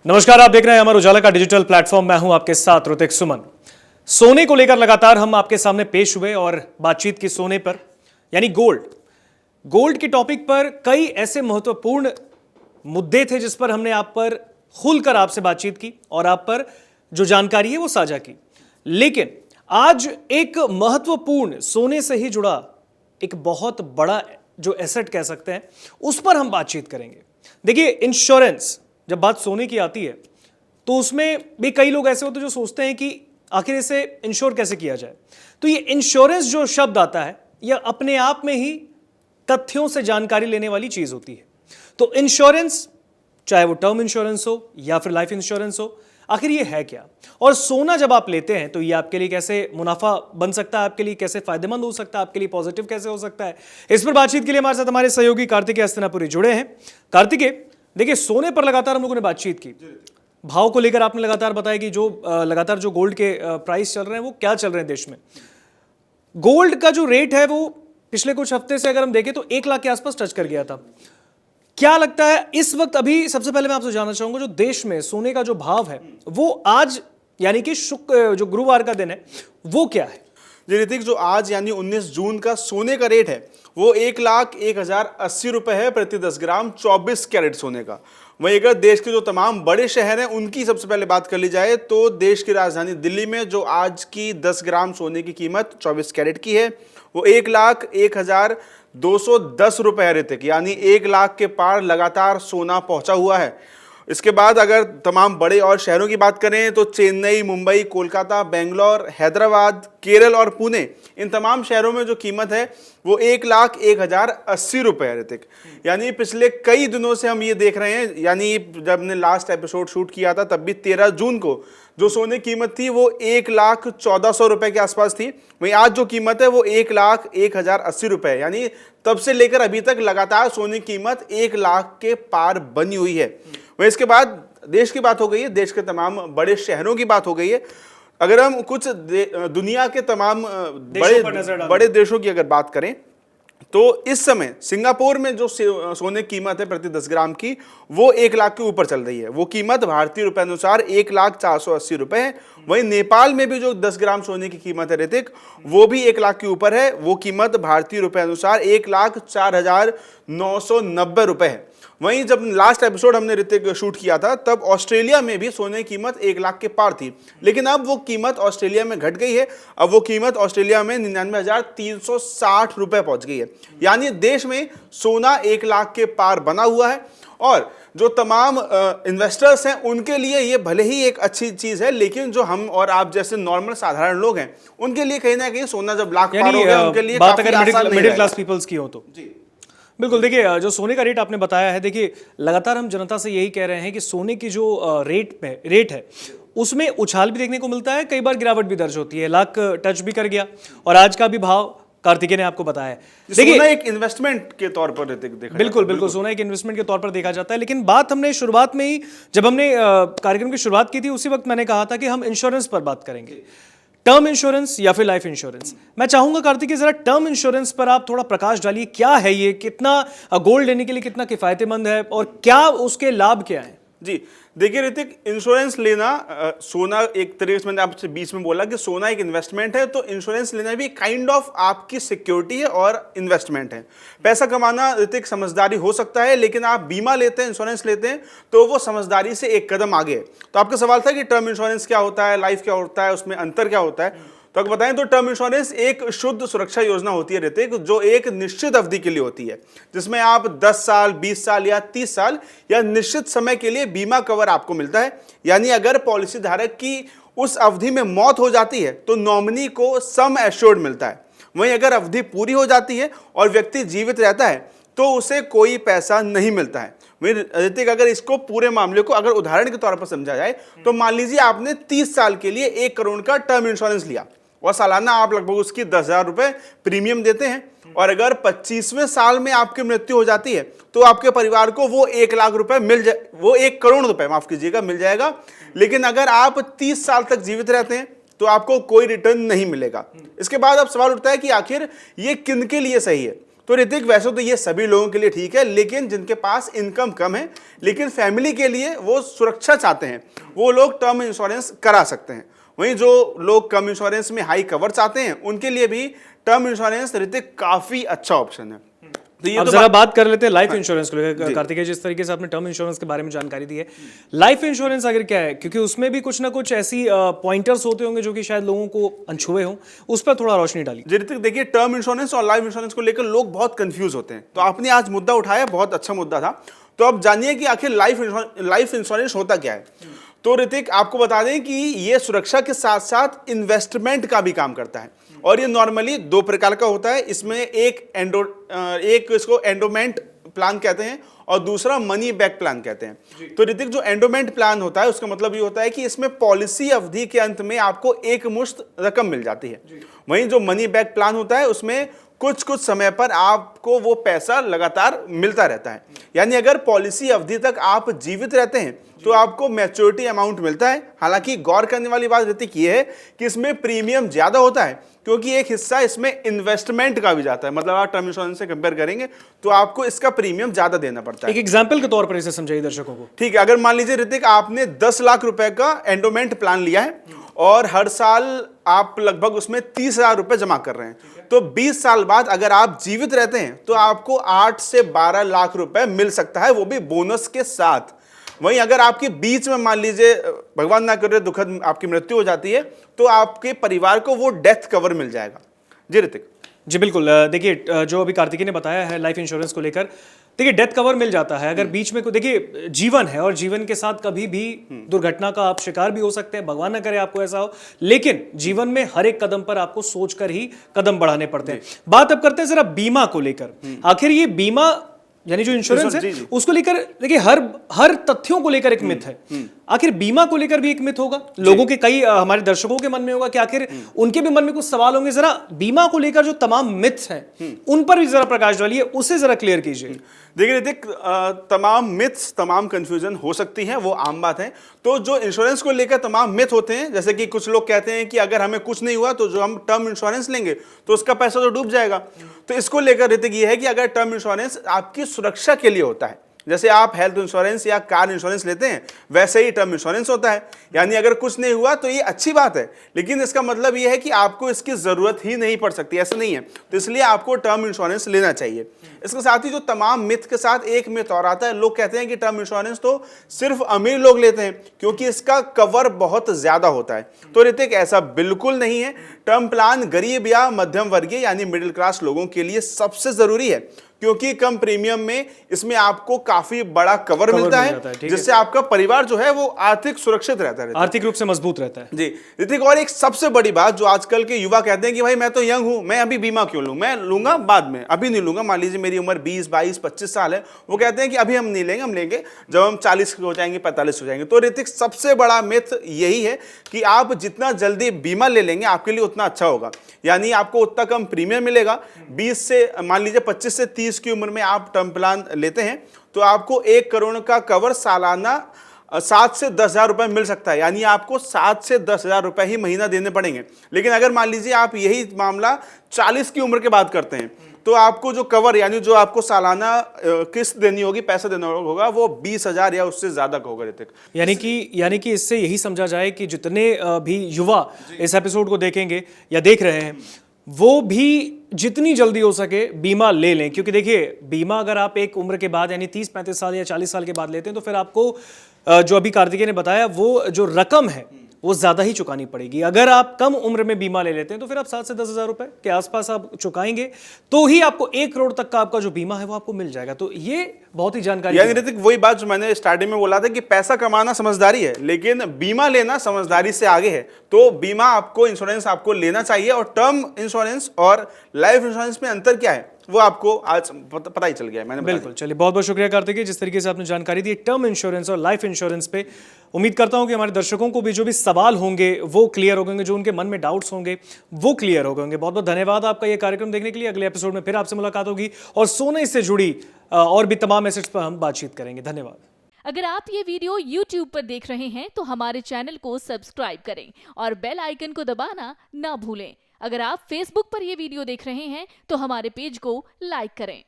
नमस्कार, आप देख रहे हैं अमर उजाला का डिजिटल प्लेटफॉर्म। मैं हूं आपके साथ ऋतिक सुमन। सोने को लेकर लगातार हम आपके सामने पेश हुए और बातचीत की सोने पर यानी गोल्ड के टॉपिक पर कई ऐसे महत्वपूर्ण मुद्दे थे जिस पर हमने आप पर खुलकर आपसे बातचीत की और आप पर जो जानकारी है वो साझा की। लेकिन आज एक महत्वपूर्ण सोने से ही जुड़ा एक बहुत बड़ा जो एसेट कह सकते हैं उस पर हम बातचीत करेंगे। देखिए, इंश्योरेंस जब बात सोने की आती है तो उसमें भी कई लोग ऐसे होते हैं जो सोचते हैं कि आखिर इसे इंश्योर कैसे किया जाए। तो ये इंश्योरेंस जो शब्द आता है यह अपने आप में ही तथ्यों से जानकारी लेने वाली चीज होती है। तो इंश्योरेंस, चाहे वो टर्म इंश्योरेंस हो या फिर लाइफ इंश्योरेंस हो, आखिर ये है क्या, और सोना जब आप लेते हैं तो ये आपके लिए कैसे मुनाफा बन सकता है, आपके लिए कैसे फायदेमंद हो सकता है, आपके लिए पॉजिटिव कैसे हो सकता है। इस पर बातचीत के लिए हमारे साथ हमारे सहयोगी कार्तिकेय हस्तिनापुरी जुड़े हैं। कार्तिकेय, देखिए, सोने पर लगातार हम लोगों ने बातचीत की, भाव को लेकर आपने लगातार बताया कि जो लगातार जो गोल्ड के प्राइस चल रहे हैं वो क्या चल रहे हैं देश में। गोल्ड का जो रेट है वो पिछले कुछ हफ्ते से अगर हम देखें तो 1 लाख के आसपास टच कर गया था। क्या लगता है इस वक्त, अभी सबसे पहले मैं आपसे जानना चाहूंगा, जो देश में सोने का जो भाव है वो आज यानी कि जो गुरुवार का दिन है वो क्या है? जी ऋतिक, जो आज यानी 19 जून का सोने का रेट है वो 1,01,080 रुपए है प्रति 10 ग्राम 24 कैरेट सोने का। वहीं अगर देश के जो तमाम बड़े शहर हैं उनकी सबसे पहले बात कर ली जाए तो देश की राजधानी दिल्ली में जो आज की 10 ग्राम सोने की कीमत 24 कैरेट की है वो 1,01,210 रुपए है ऋतिक, यानी 1 लाख के पार लगातार सोना पहुंचा हुआ है। इसके बाद अगर तमाम बड़े और शहरों की बात करें तो चेन्नई, मुंबई, कोलकाता, बेंगलोर, हैदराबाद, केरल और पुणे, इन तमाम शहरों में जो कीमत है वो 1,01,080 रुपए है ऋतिक। यानी पिछले कई दिनों से हम ये देख रहे हैं, यानी जब हमने लास्ट एपिसोड शूट किया था तब भी 13 जून को जो सोने की कीमत थी वो 1,14,00 रुपए के आसपास थी। वहीं आज जो कीमत है वो 1,01,080 रुपए है। यानी तब से लेकर अभी तक लगातार सोने की कीमत 1 लाख के पार बनी हुई है। वहीं इसके बाद देश की बात हो गई है, देश के तमाम बड़े शहरों की बात हो गई है। अगर हम कुछ दुनिया के तमाम बड़े देशों की अगर बात करें तो इस समय सिंगापुर में जो सोने की कीमत है प्रति 10 ग्राम की वो 1 लाख के ऊपर चल रही है। वो कीमत भारतीय रुपए अनुसार 1,04,80 रुपए है। वहीं नेपाल में भी जो 10 ग्राम सोने की कीमत है ऋतिक वो भी 1 लाख के ऊपर है। वो कीमत भारतीय रुपए अनुसार 1,04,990 रुपए है। वहीं जब लास्ट एपिसोड हमने ऋतिक शूट किया था तब ऑस्ट्रेलिया में भी सोने की कीमत 1 लाख के पार थी, लेकिन अब वो कीमत ऑस्ट्रेलिया में घट गई है। अब वो कीमत ऑस्ट्रेलिया में 99,360 रुपए पहुंच गई है। यानी देश में सोना 1 लाख के पार बना हुआ है और जो तमाम इन्वेस्टर्स हैं उनके लिए ये भले ही एक अच्छी चीज है, लेकिन जो हम और आप जैसे नॉर्मल साधारण लोग हैं उनके लिए कहीं ना कहीं सोना जब लाख पार हो गया उनके लिए बात अगर मिडिल क्लास पीपल्स की हो तो जी बिल्कुल। देखिए, जो सोने का रेट आपने बताया है, देखिए लगातार हम जनता से यही कह रहे हैं कि सोने की जो रेट है उसमें उछाल भी देखने को मिलता है, कई बार गिरावट भी दर्ज होती है, लाख टच भी कर गया और आज का भी भाव कार्तिकेय ने आपको बताया है। देखिए, एक इन्वेस्टमेंट के तौर पर देखा बिल्कुल सोना एक इन्वेस्टमेंट के तौर पर देखा जाता है। लेकिन बात हमने शुरुआत में ही, जब हमने कार्यक्रम की शुरुआत की थी उसी वक्त मैंने कहा था कि हम इंश्योरेंस पर बात करेंगे, टर्म इंश्योरेंस या फिर लाइफ इंश्योरेंस। मैं चाहूंगा कार्तिकेय जरा टर्म इंश्योरेंस पर आप थोड़ा प्रकाश डालिए। क्या है ये, कितना गोल्ड लेने के लिए कितना किफायतेमंद है और क्या उसके लाभ क्या है? जी देखिए ऋतिक, इंश्योरेंस लेना सोना एक तरीके से, मैंने आपसे बीच में बोला कि सोना एक इन्वेस्टमेंट है, तो इंश्योरेंस लेना भी काइंड ऑफ आपकी सिक्योरिटी है और इन्वेस्टमेंट है। पैसा कमाना ऋतिक समझदारी हो सकता है, लेकिन आप बीमा लेते हैं, इंश्योरेंस लेते हैं तो वो समझदारी से एक कदम आगे है। तो आपका सवाल था कि टर्म इंश्योरेंस क्या होता है, लाइफ क्या होता है, उसमें अंतर क्या होता है। तो अगर बताएं तो टर्म इंश्योरेंस एक शुद्ध सुरक्षा योजना होती है ऋतिक, जो एक निश्चित अवधि के लिए होती है, जिसमें आप 10 साल, 20 साल या 30 साल या निश्चित समय के लिए बीमा कवर आपको मिलता है। यानी अगर पॉलिसी धारक की उस अवधि में मौत हो जाती है तो नॉमिनी को सम एश्योर्ड मिलता है। वहीं अगर अवधि पूरी हो जाती है और व्यक्ति जीवित रहता है तो उसे कोई पैसा नहीं मिलता है। ऋतिक, अगर इसको पूरे मामले को अगर उदाहरण के तौर पर समझा जाए तो मान लीजिए आपने 30 साल के लिए 1 करोड़ का टर्म इंश्योरेंस लिया और सालाना आप लगभग उसकी 10,000 रुपए प्रीमियम देते हैं, और अगर 25वें साल में आपकी मृत्यु हो जाती है तो आपके परिवार को वो 1 लाख रुपए वो 1 करोड़ रुपए माफ कीजिएगा मिल जाएगा। लेकिन अगर आप 30 साल तक जीवित रहते हैं तो आपको कोई रिटर्न नहीं मिलेगा। इसके बाद अब सवाल उठता है कि आखिर ये किन के लिए सही है। तो ऋतिक वैसे तो ये सभी लोगों के लिए ठीक है, लेकिन जिनके पास इनकम कम है लेकिन फैमिली के लिए वो सुरक्षा चाहते हैं, वो लोग टर्म इंश्योरेंस करा सकते हैं। वहीं जो लोग कम इंश्योरेंस में हाई कवर चाहते हैं उनके लिए भी टर्म इंश्योरेंस ऋतिक काफी अच्छा ऑप्शन है। तो ये अब तो जरा बात कर लेते हैं लाइफ इंश्योरेंस को लेकर। कार्तिकेय, जिस तरीके से आपने टर्म इंश्योरेंस के बारे में जानकारी दी है, लाइफ इंश्योरेंस अगर क्या है, क्योंकि उसमें भी कुछ ना कुछ ऐसी पॉइंटर्स होते होंगे जो कि शायद लोगों को अनछुए हों, उस पर थोड़ा रोशनी डाली। जी ऋतिक, देखिए टर्म इंश्योरेंस और लाइफ इंश्योरेंस को लेकर लोग बहुत कंफ्यूज होते हैं, तो आपने आज मुद्दा उठाया, बहुत अच्छा मुद्दा था। तो अब जानिए कि आखिर लाइफ इंश्योरेंस होता क्या है। तो ऋतिक आपको बता दें कि ये सुरक्षा के साथ साथ इन्वेस्टमेंट का भी काम करता है, और ये नॉर्मली दो प्रकार का होता है। इसमें एक इसको एंडोमेंट प्लान कहते हैं और दूसरा मनी बैक प्लान कहते हैं। तो ऋतिक जो एंडोमेंट प्लान होता है उसका मतलब ये होता है कि इसमें पॉलिसी अवधि के अंत में आपको एक मुश्त रकम मिल जाती है। वहीं जो मनी बैक प्लान होता है उसमें कुछ कुछ समय पर आपको वो पैसा लगातार मिलता रहता है। यानी अगर पॉलिसी अवधि तक आप जीवित रहते हैं तो आपको मैच्योरिटी अमाउंट मिलता है। हालांकि गौर करने वाली बात ऋतिक ये है कि इसमें प्रीमियम ज्यादा होता है, क्योंकि एक हिस्सा इसमें इन्वेस्टमेंट का भी जाता है। मतलब आप टर्म इंश्योरेंस से कंपेयर करेंगे तो आपको इसका प्रीमियम ज्यादा देना पड़ता है। एक एग्जाम्पल के तौर पर इसे समझाइए दर्शकों को। ठीक है, अगर मान लीजिए ऋतिक आपने 10 लाख रुपए का एंडोमेंट प्लान लिया है और हर साल आप लगभग उसमें 30,000 रुपए जमा कर रहे हैं, तो 20 साल बाद अगर आप जीवित रहते हैं तो आपको 8 से 12 लाख रुपए मिल सकता है, वो भी बोनस के साथ। वहीं अगर आपके बीच में मान लीजिए भगवान ना करे दुखद आपकी मृत्यु हो जाती है तो आपके परिवार को वो डेथ कवर मिल जाएगा। जी ऋतिक। जी बिल्कुल। देखिए जो अभी कार्तिकेय ने बताया है लाइफ इंश्योरेंस को लेकर, देखिए डेथ कवर मिल जाता है अगर बीच में को, देखिए जीवन है और जीवन के साथ कभी भी दुर्घटना का आप शिकार भी हो सकते हैं, भगवान ना करे आपको ऐसा हो, लेकिन जीवन में हर एक कदम पर आपको सोचकर ही कदम बढ़ाने पड़ते हैं। बात अब करते हैं जरा बीमा को लेकर। आखिर ये बीमा यानी जो इंश्योरेंस है उसको लेकर देखिए हर तथ्यों को लेकर एक मिथ है। आखिर बीमा को लेकर भी एक मिथ होगा, लोगों के कई हमारे दर्शकों के मन में होगा कि आखिर उनके भी मन में कुछ सवाल होंगे। जरा बीमा को लेकर जो तमाम मिथ्स हैं उन पर भी जरा प्रकाश डालिए, उसे जरा क्लियर कीजिए। देखिए ऋतिक, तमाम मिथ्स, तमाम कंफ्यूजन हो सकती है, वो आम बात है। तो जो इंश्योरेंस को लेकर तमाम मिथ होते हैं, जैसे कि कुछ लोग कहते हैं कि अगर हमें कुछ नहीं हुआ तो जो हम टर्म इंश्योरेंस लेंगे तो उसका पैसा तो डूब जाएगा। तो इसको लेकर ऋतिक ये है कि अगर टर्म इंश्योरेंस आपकी सुरक्षा के लिए होता है, जैसे आप हेल्थ इंश्योरेंस या कार इंश्योरेंस लेते हैं वैसे ही टर्म इंश्योरेंस होता है। यानी अगर कुछ नहीं हुआ तो ये अच्छी बात है, लेकिन इसका मतलब ये है कि आपको इसकी जरूरत ही नहीं पड़ सकती, ऐसा नहीं है। तो इसलिए आपको टर्म इंश्योरेंस लेना चाहिए। इसके साथ ही जो तमाम मिथ के साथ एक मिथ और आता है, लोग कहते हैं कि टर्म इंश्योरेंस तो सिर्फ अमीर लोग लेते हैं क्योंकि इसका कवर बहुत ज्यादा होता है। तो ऋतिक ऐसा बिल्कुल नहीं है। टर्म प्लान गरीब या मध्यम वर्गीय यानी मिडिल क्लास लोगों के लिए सबसे जरूरी है, क्योंकि कम प्रीमियम में इसमें आपको काफी बड़ा कवर मिलता है, जिससे आपका परिवार जो है वो आर्थिक सुरक्षित रहता है, आर्थिक रूप से मजबूत रहता है। जी ऋतिक, और एक सबसे बड़ी बात जो आजकल के युवा कहते हैं कि भाई मैं तो यंग हूं, मैं अभी बीमा क्यों लूं, मैं लूंगा बाद में, अभी नहीं लूंगा। मान लीजिए मेरी उम्र 20, 22, 25 साल है, वो कहते हैं कि अभी हम नहीं लेंगे, हम लेंगे जब हम 40 हो जाएंगे, 45 हो जाएंगे। तो ऋतिक सबसे बड़ा मिथ यही है कि आप जितना जल्दी बीमा ले लेंगे आपके लिए उतना अच्छा होगा। यानी आपको उतना कम प्रीमियम मिलेगा। 20 से मान लीजिए 25 से 30 की उम्र में आप टर्म प्लान लेते हैं तो आपको 1 करोड़ का कवर सालाना 7 से 10,000 रुपए मिल सकता है। यानी आपको 7 से 10,000 रुपए ही महीना देने पड़ेंगे। लेकिन अगर मान लीजिए आप यही मामला 40 की उम्र के बाद करते हैं तो आपको जो कवर यानी जो आपको सालाना किस्त देनी होगी, पैसा देना होगा, वो 20,000 या उससे ज्यादा का होगा ऋतिक। यानी कि इससे यही समझा जाए कि जितने भी युवा इस एपिसोड को देखेंगे या देख रहे हैं वो भी जितनी जल्दी हो सके बीमा ले लें, क्योंकि देखिए बीमा अगर आप एक उम्र के बाद यानी 30-35 साल या 40 साल के बाद लेते हैं तो फिर आपको जो अभी कार्तिकेय ने बताया वो जो रकम है वो ज्यादा ही चुकानी पड़ेगी। अगर आप कम उम्र में बीमा ले लेते हैं तो फिर आप 7 से 10,000 रुपए के आसपास आप चुकाएंगे तो ही आपको 1 करोड़ तक का आपका जो बीमा है वो आपको मिल जाएगा। तो ये बहुत ही जानकारी यानी ऋतिक वही बात जो मैंने स्टार्टिंग में बोला था कि पैसा कमाना समझदारी है, लेकिन बीमा लेना समझदारी से आगे है। तो बीमा आपको, इंश्योरेंस आपको लेना चाहिए। और टर्म इंश्योरेंस और लाइफ इंश्योरेंस में अंतर क्या है वो आपको आज पता ही चल गया है। मैंने बिल्कुल। चलिए बहुत बहुत शुक्रिया कार्तिकेय, जिस तरीके से आपने जानकारी दी टर्म इंश्योरेंस और लाइफ इंश्योरेंस पे। उम्मीद करता हूं कि हमारे दर्शकों को भी जो भी सवाल होंगे वो क्लियर हो गए, जो उनके मन में डाउट्स होंगे वो क्लियर हो गए। बहुत बहुत धन्यवाद आपका ये कार्यक्रम देखने के लिए। अगले एपिसोड में फिर आपसे मुलाकात होगी और सोने से जुड़ी और भी तमाम एसेट्स पर हम बातचीत करेंगे। धन्यवाद। अगर आप ये वीडियो YouTube पर देख रहे हैं तो हमारे चैनल को सब्सक्राइब करें और बेल आइकन को दबाना ना भूलें। अगर आप फेसबुक पर यह वीडियो देख रहे हैं तो हमारे पेज को लाइक करें।